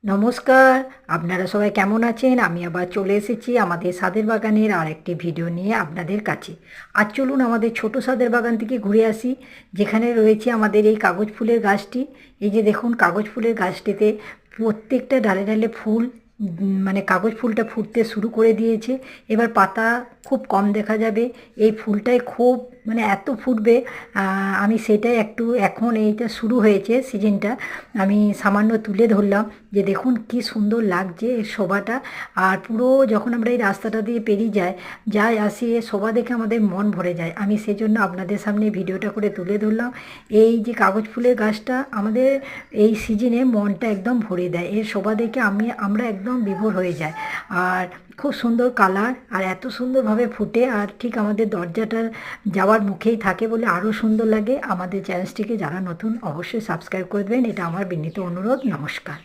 নমস্কার, আপনারা সবাই কেমন আছেন? আমি আবার চলে এসেছি আমাদের ছাদের বাগানের আরেকটি ভিডিও নিয়ে আপনাদের কাছে। আজ চলুন আমাদের ছোট ছাদের বাগান থেকে ঘুরে আসি, যেখানে রয়েছে আমাদের এই কাগজ ফুলের গাছটি। এই যে দেখুন, কাগজ ফুলের গাছটিতে প্রত্যেকটা ডালে ডালে ফুল, মানে কাগজ ফুলটা ফুটতে শুরু করে দিয়েছে। এবার পাতা খুব কম দেখা যাবে। এই ফুলটাই খুব, মানে এত ফুটবে, আমি সেটাই একটু, এখন এইটা শুরু হয়েছে সিজনটা, আমি সামান্য তুলে ধরলাম যে দেখুন কি সুন্দর লাগছে এর শোভাটা। আর পুরো যখন আমরা এই রাস্তাটা দিয়ে পেরিয়ে যাই আসি, এর শোভা দেখে আমাদের মন ভরে যায়। আমি সেজন্য আপনাদের সামনে ভিডিওটা করে তুলে ধরলাম। এই যে কাগজ ফুলের গাছটা আমাদের এই সিজনে মনটা একদম ভরে দেয়, এর শোভা দেখে আমরা একদম বিভোর হয়ে যাই। আর খুব সুন্দর কালার, আর এত সুন্দরভাবে ফুটে, আর ঠিক আমাদের দরজাটার যাওয়ার মুখেই থাকে বলে আরও সুন্দর লাগে। আমাদের চ্যানেলটিকে যারা নতুন অবশ্যই সাবস্ক্রাইব করে দেবেন, এটা আমার বিনীত অনুরোধ। নমস্কার।